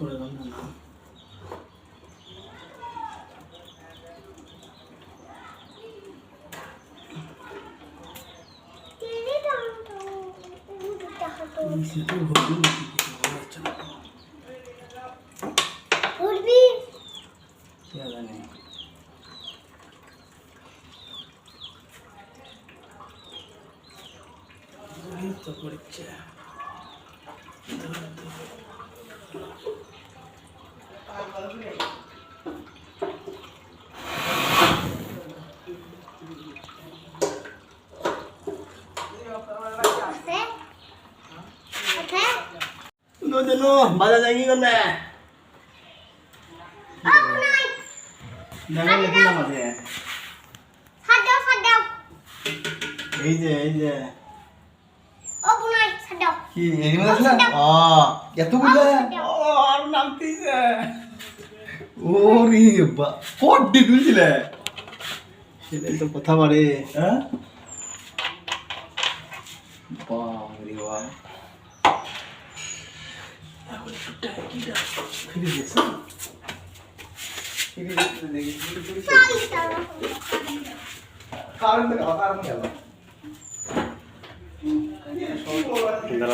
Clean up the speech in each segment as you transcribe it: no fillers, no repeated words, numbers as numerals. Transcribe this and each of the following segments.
করে দাও না। তো পড়ছে বাজার যাই কি করলে এই যে কি এই মধ্যে আছে না এত বুঝলে আর নামতেছে ওরে বা কোডি তুলছিলে সেটাই তো কথা বাড়ে হ্যাঁ বাড়ি বাহ এখন ছুটে কিটা ফিরে গেছে ফিরে গেছে দেখি কারণ গেল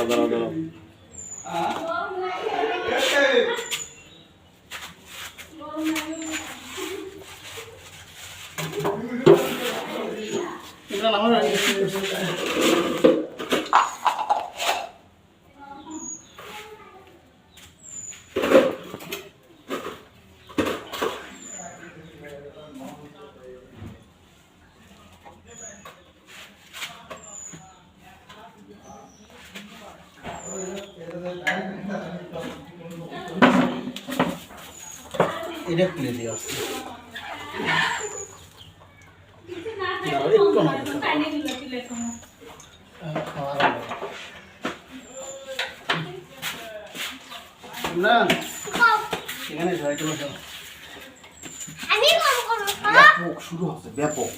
দাঁড়াও এটা খুলে দিয়ে আসছে এখানে ব্যাপক শুরু হচ্ছে ব্যাপক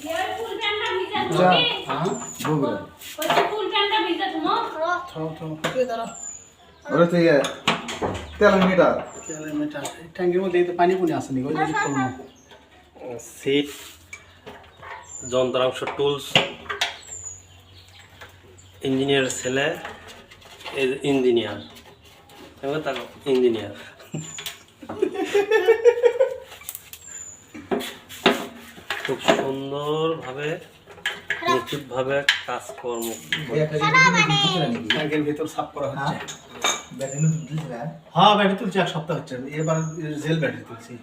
ট্যাঙ্কের মধ্যে পানি পুনি আসেনি সিট যন্ত্রাংশ টুলস ইঞ্জিনিয়ার ছেলে ইঞ্জিনিয়ার ইঞ্জিনিয়ার খুব সুন্দরভাবে নিখুঁতভাবে কাজকর্ম ট্যাঙ্কের ভিতর সাফ করা হচ্ছে হ্যাঁ ব্যাটারি তুলছি এক সপ্তাহ হচ্ছে এবার জেল ব্যাটারি তুলছি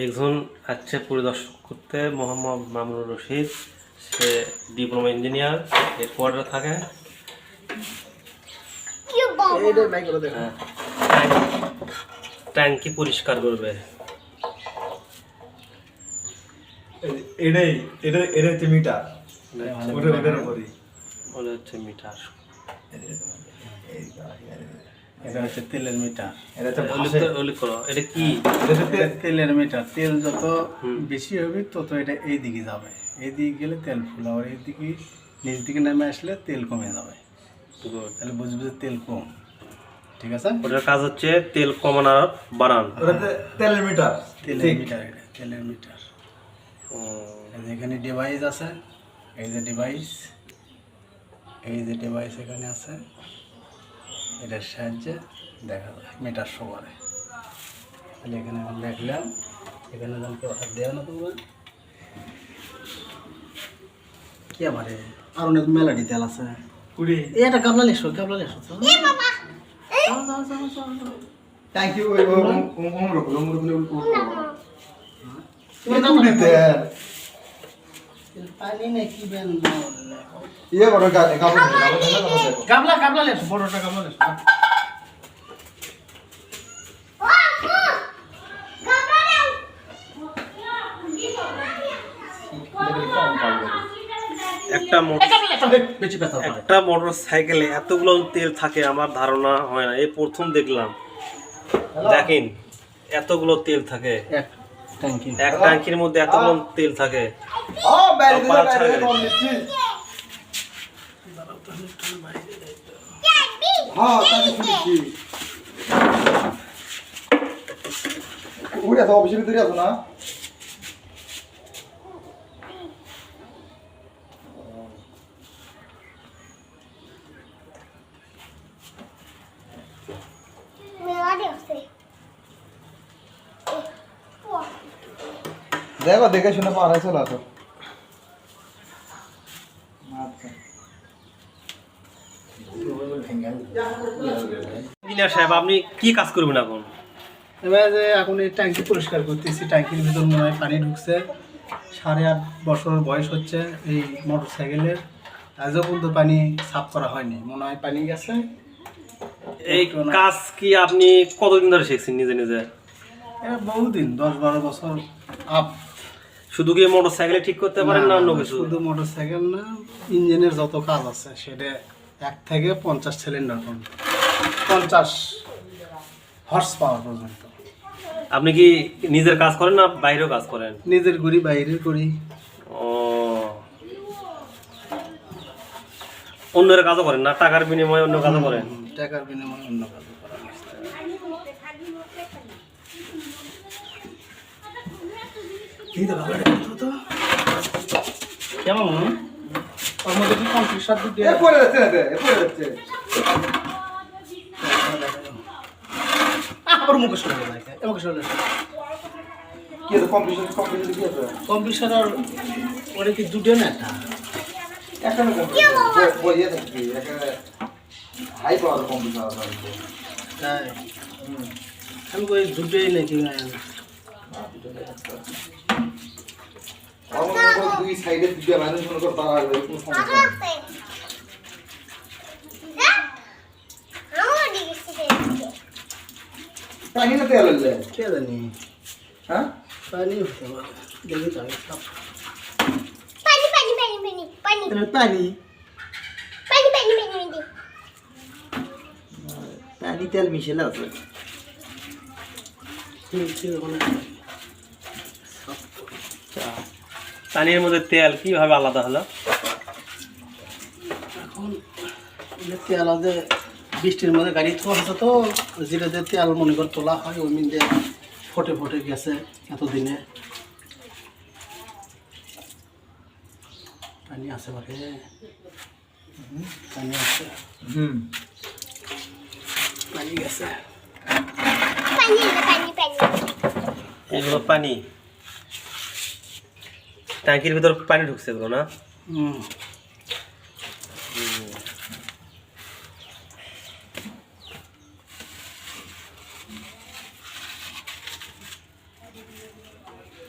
একজন আছে পরিদর্শক করতে মোহাম্মদ মামুনুর রশিদ, সে ডিপ্লোমা ইঞ্জিনিয়ার, হেডকোয়ার্টার থাকে। ট্যাঙ্কি পরিষ্কার করবে, এটা হচ্ছে মিটার, হচ্ছে মিটার, এটা হচ্ছে তেলের মিটার। এটা কি তেলের মিটার, তেল যত বেশি হবে তত এটা এই দিকে যাবে, এই দিকে গেলে তেল ফুল, আর এই দিকে নিচ দিকে নেমে আসলে তেল কমে যাবে। তাহলে বুঝবে যে তেল কম। ঠিক আছে, ওটার কাজ হচ্ছে তেল কমানোর বাড়ান। তেলের মিটার, তেলের মিটার, এটা তেলের মিটার। এখানে ডিভাইস আছে, এই যে ডিভাইস, এই যে ডিভাইস এখানে আছে, এটার সাহায্যে দেখা যায় মিটার শো করে। তাহলে এখানে আমি দেখলাম, এখানে যেন কেউ হাত দেওয়া না তোমরা কি আমার আর অনেক মেলাডি তেল আছে। এটা কাবলা লেসো, কাবলা লেসো। Thank you. পানি নাকি বেন ইয়ে বড় গামলা, গামলা লেসো, বড়টা গামলা লেসো। একটা মোটর সাইকেলে এতগুলো তেল থাকে আমার ধারণা হয় না, এই প্রথম দেখলাম। দেখেন এতগুলো তেল থাকে এক ট্যাঙ্কির মধ্যে, এতগুলো তেল থাকে। উড়ে আসো, অফিসের ভিতরে আসো না? দেখো দেখে শুনে পাড়ায় চলে আসো। আচ্ছা ইঞ্জিনিয়ার সাহেব, আপনি কি কাজ করবেন এখন? এবার যে এখন এই ট্যাঙ্কি পরিষ্কার করতেছি, ট্যাঙ্কির ভিতর মনে হয় পানি ঢুকছে। 8.5 বছর বয়স হচ্ছে এই মোটর সাইকেলের, আজও পর্যন্ত পানি সাফ করা হয়নি, মনে হয় পানি গেছে। এই কাজ কি আপনি কতদিন ধরে শিখছেন নিজে নিজে? বহুদিন, 10-12 বছর আপ। শুধু কি মোটর সাইকেলে ঠিক করতে পারেন না অন্য কিছু? শুধু মোটর সাইকেল না, ইঞ্জিনের যত কাজ আছে সেটা 1 থেকে 50 সিলিন্ডার পর্যন্ত, 50 হর্স পাওয়ার পর্যন্ত। আপনি কি নিজের কাজ করেন না বাইরেও কাজ করেন? নিজের করি, বাইরের করি। ও, অন্যের কাজও করেন না? টাকার বিনিময়ে অন্য কাজও করেন? টাকার বিনিময়ে অন্য কাজ করা। কেমন ওর মধ্যে কি কম্পিউটার দিতে এ পড়ে যাচ্ছে না, এ পড়ে যাচ্ছে। আবার মুখে শুনে লাগে, মুখে শুনে কি আছে কম্পিটিশন কি আছে? কম্পিউটার আর ওরে কি দুটো না একটা একটা না বইয়ে থাকি, একটা হাই পাওয়ার কম্পিটিশন আছে। তাই আমি কই দুটোই নাকি না? আমার দুই সাইডে দুটো লাইন মনে কর তার আর কোনো সমস্যা নেই। পানি না তেল হলে কে জানি, হ্যাঁ পানি হতে পারে, দেখি তো আমি সব Pani, pani, pani, pani, pani, পানি pani, pani, pani, pani. পানি তেল মিশেলে আছে। পানির মধ্যে তেল কিভাবে আলাদা হলো? এখন যে তেল আছে বৃষ্টির মধ্যে গাড়ি থোয়া আছে তো, যেটা যে তেল মনে করে তোলা হয় ওই মিন দিয়ে ফটে ফটে গেছে এতদিনে। পানি আছে বারে, পানি আছে, পানি গেছে। Pani, pani, pani. এগুলো পানি, ট্যাঙ্কির ভিতর পানি ঢুকছে এগুলো না? হুম,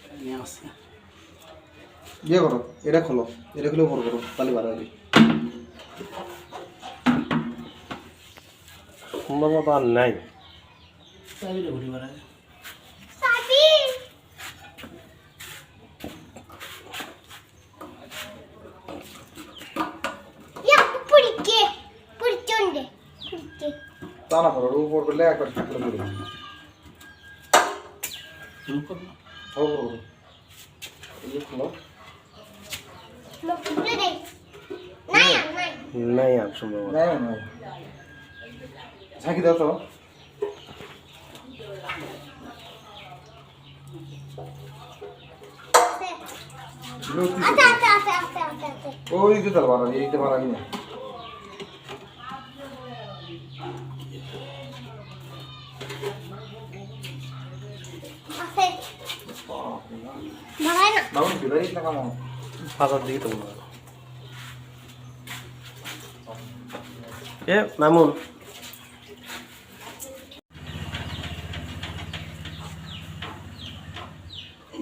পানি আছে। ইয়ে করো, এটা খোলো, এটা খুলে উপর করো, তাহলে ভালো হবে। সম্ভবত আর নাই। চাবিটা ঘুরি বেড়ায়। Sabi. Ya, purike. Purichonde. Purike. তা না করো, উপর করলে একবার খুলে পড়বে। শুরু করো। উপর করো, এই খোলো। Mo pure dai. Naya, naya. নাই আর সম্ভবত। নাই নাই, ঝাঁকি দাও তো। Ate, ate, ate, ate, ate, ate. ওই দিতে পারো, এই দিতে পারো না। Ate. Maray na. বাবু বিদারিস না কেমন? ফাঁসার দিকে তো মনে হয়। এ মামুন,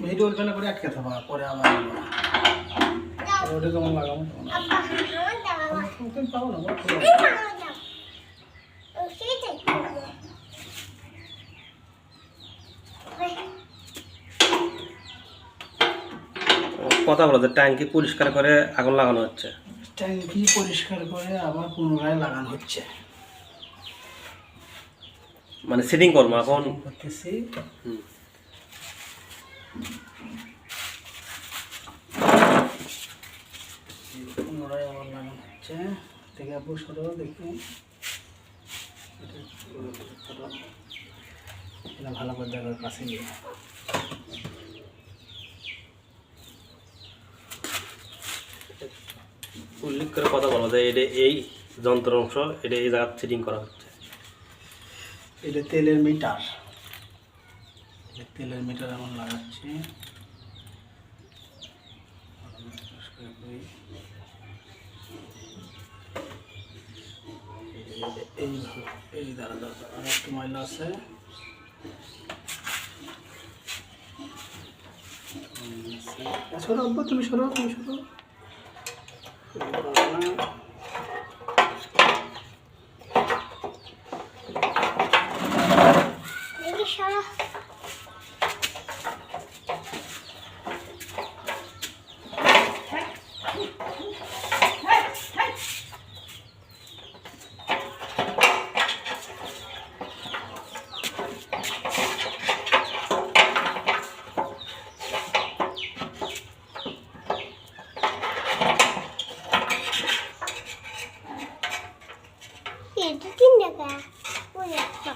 ভিডিও ওখানে করে আটকে থাকা, পরে আবার ওটা কেমন লাগাবো Abba, hawan dawa. তুমি পাবো না বলো। Hawan dawa. Oh, sige. কথা বলো যে ট্যাঙ্কি পরিষ্কার করে আগুন লাগানো হচ্ছে। ট্যাঙ্কি পরিষ্কার করে আবার পুনরায় লাগানো হচ্ছে, মানে সেটিং করবো এখন। করতেছি। হুম। পুনরায় আবার লাগানো হচ্ছে। থেকে আপু সরো দেখি। এটা ভালো করে দেখো কাছে গিয়ে। উল্লেখ করে কথা বলা যায়, এটা এই যন্ত্র অংশ, এটা এই জায়গা ফিটিং করা হচ্ছে। এটা তেলের মিটার, তেলের মিটার এখন লাগাচ্ছি। এই দাঁড়া দাঁড়া আর একটু ময়লা আছে। সরো আব্বা, তুমি সরো, তুমি সরো। দেখি সরা। এটা 3 টাকা। ওই একটা।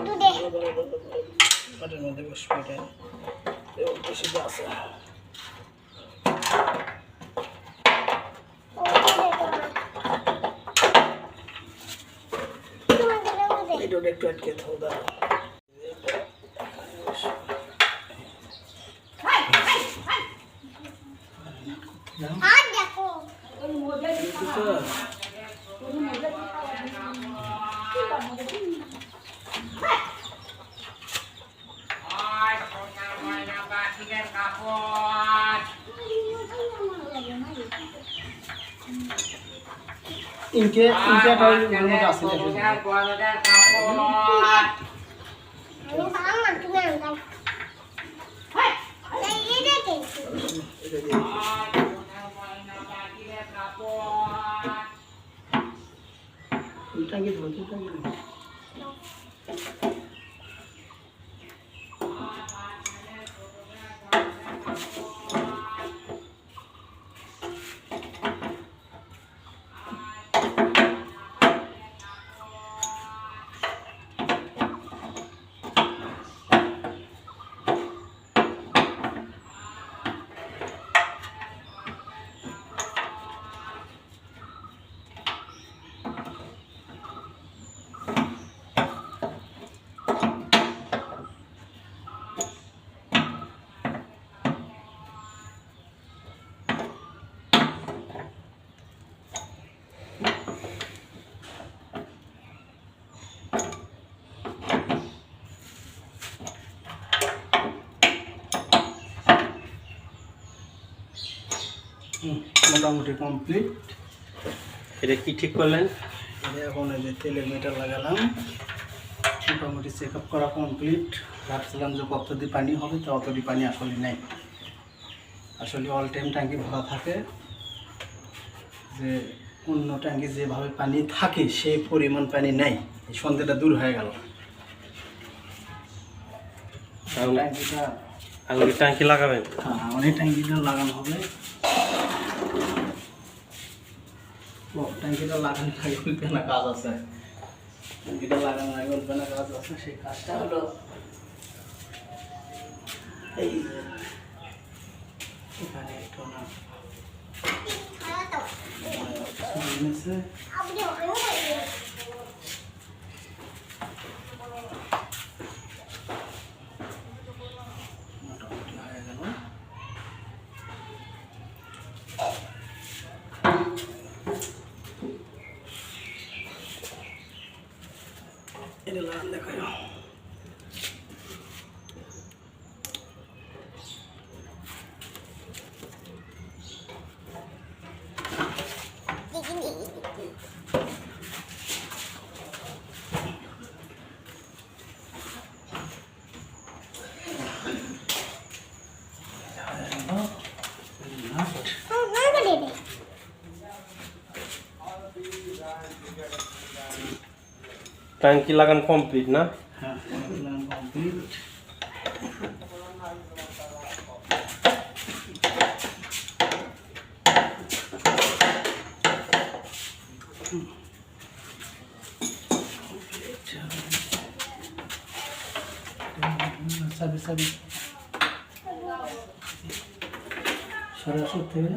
দুধে। পাটের মধ্যে বসবে এটা, বেশি আছে। এটা একটু আটকে থাকো, দাঁড়াও। আর দেখো। ইনকে একটা ওর মধ্যে আছে দেখো। আমি ভালো না তুমি আনতাম। এই দেখে। এটা দিয়ে টাঙ্গি ধরো, টাঙ্গি ধরো। মোটামুটি কমপ্লিট। এটা কি ঠিক করলেন? এটা এখন এই যে তেলের মিটার লাগালাম, মোটামুটি চেক আপ করা কমপ্লিট। ভাবছিলাম যে কতটি পানি হবে, তো অতটি পানি আসলে নেই। আসলে অল টাইম ট্যাঙ্কি ভরা থাকে, যে অন্য ট্যাঙ্কি যেভাবে পানি থাকে সেই পরিমাণ পানি নেই। এই সন্দেহটা দূর হয়ে গেল। ট্যাঙ্কিটা আঙুলি ট্যাঙ্কি লাগাবেন? হ্যাঁ, অনেক ট্যাঙ্কিটা লাগানো হবে। ট্যাঙ্কিটা লাগানো আগে বলতে না কাজ আছে, ট্যাঙ্কিটা লাগানো আগে বলতে না কাজ আছে। সেই কাজটা হলো এই যে এখানে একটু না নিচে আপনি ওই মোটামুটি হয়ে গেল। এটা লাগান দেখায়। দেখি ট্যাঙ্কি লাগানো কমপ্লিট না? হ্যাঁ কমপ্লিট। সাবি সরাসরি থেকে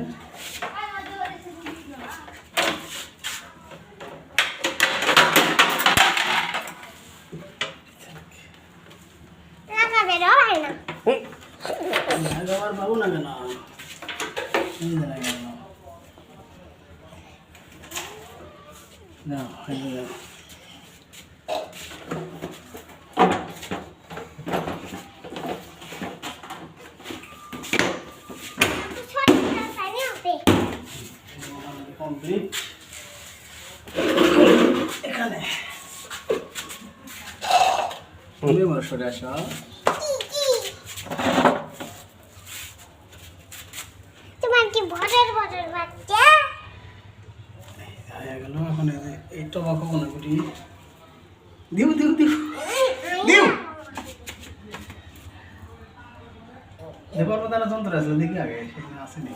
লাগা বেরো হয় না। আবার পাবো না কেন? এই যে লাগে না, এই যে কমপ্লিট। এখানে তুমি আমার সরে আসো। তোমার কি ভটের বাচ্চা? হয়ে গেল। এখন এই টবাকো কোনাগুলি দিও দিও দিও দিও। দেবার মতো একটা যন্ত্র আছে, দেখি আগে সেখানে আসেনি।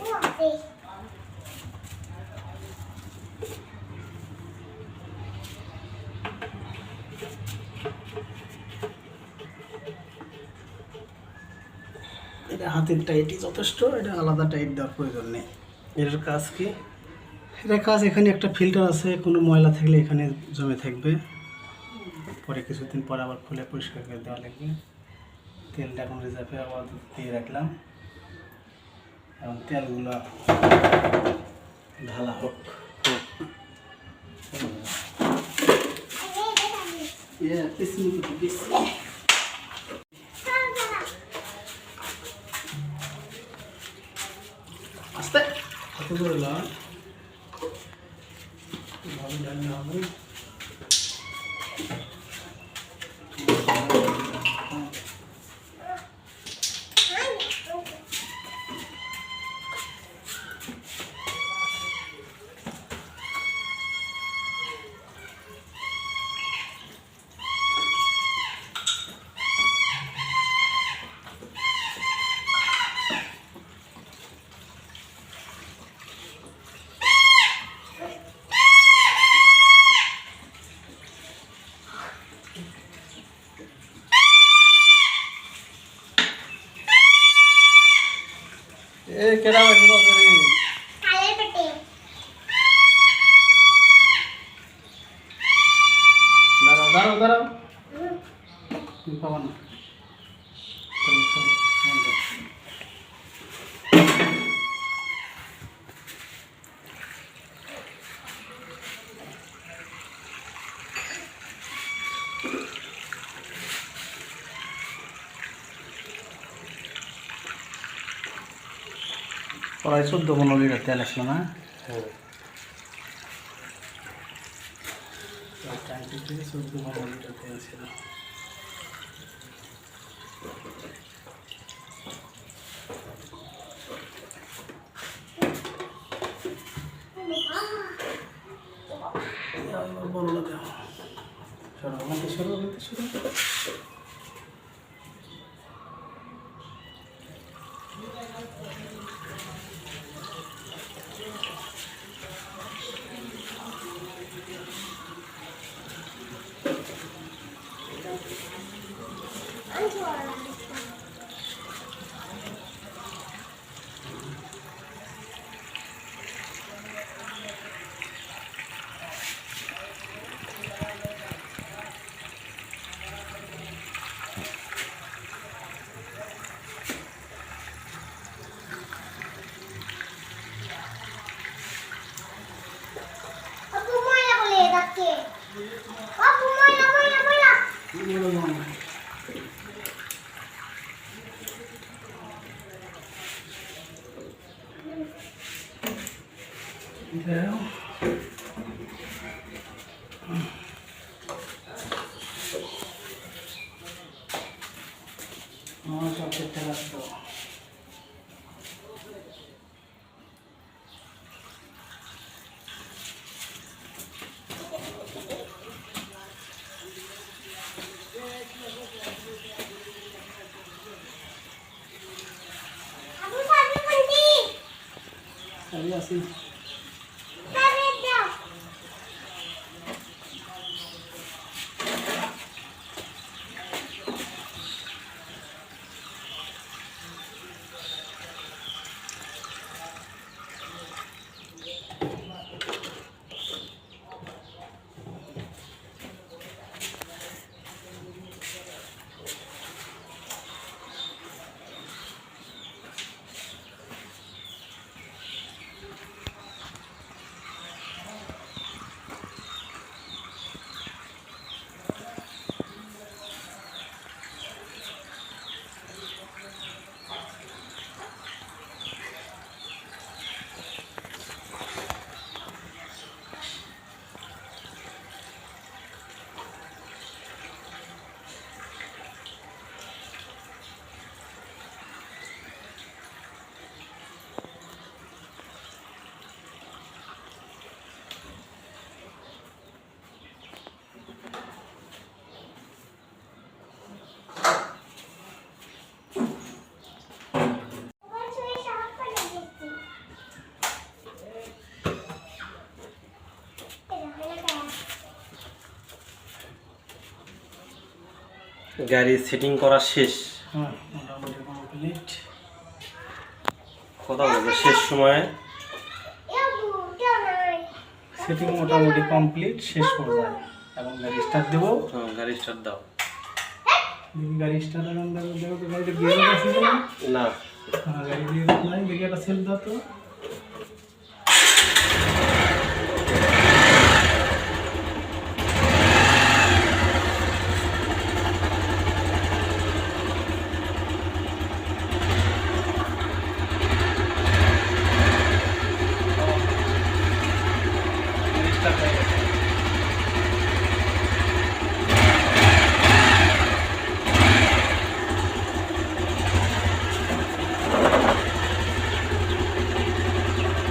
এটা হাতের টাইটই যথেষ্ট, এটা আলাদা টাইট দেওয়ার প্রয়োজন নেই। এটার কাজ কি? এটা কাজ, এখানে একটা ফিল্টার আছে, কোনো ময়লা থাকলে এখানে জমে থাকবে, পরে কিছুদিন পরে আবার খুলে পরিষ্কার করে দেওয়া লাগবে। তেলটা এখন রিজার্ভে আবার দিয়ে রাখলাম, এবং তেলগুলো ঢালা হোক। আস্তে হাতে করে লাল ভালো ডাললে হবে। এ কেডা বাকি বসে রে? কালের পেটে দাঁড়াও দাঁড়াও দাঁড়াও, তুমি পাবা না। চলো, চলো, চলো। প্রায় 14-15 লিটার তেল আসলো না? ট্যাঙ্কি থেকে 14-15 লিটার তেল ছিল। বলো না দেওয়া সরো, আমাকে সরো, আমাকে সরো। আপু ময়লা বলে ডাকে। আপু ময়লা ময়লা ময়লা। দাও। আমার সব ঠিকঠাক আছে তো? আমি আসি। আরে দাও গাড়ি সেটিং করা শেষ। হ্যাঁ মোটামুটি কমপ্লিট। কথা বলবো শেষ সময়ে সেটিং মোটামুটি কমপ্লিট, শেষ পর্যায়ে। এবং গাড়ি স্টার্ট দেবো। গাড়ি স্টার্ট দাও। দেখি গাড়ি স্টার্ট এখন দেখো তো, গাড়িটা গিয়ে আছে তো না? না হ্যাঁ গাড়ি দিয়ে নাই, দেখি একটা সেলফ দাও তো।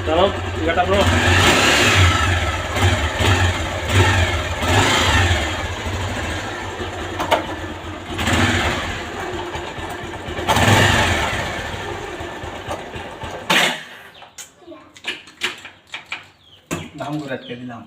চলো গাটা ব্রো। দাম করে আটকে দিলাম।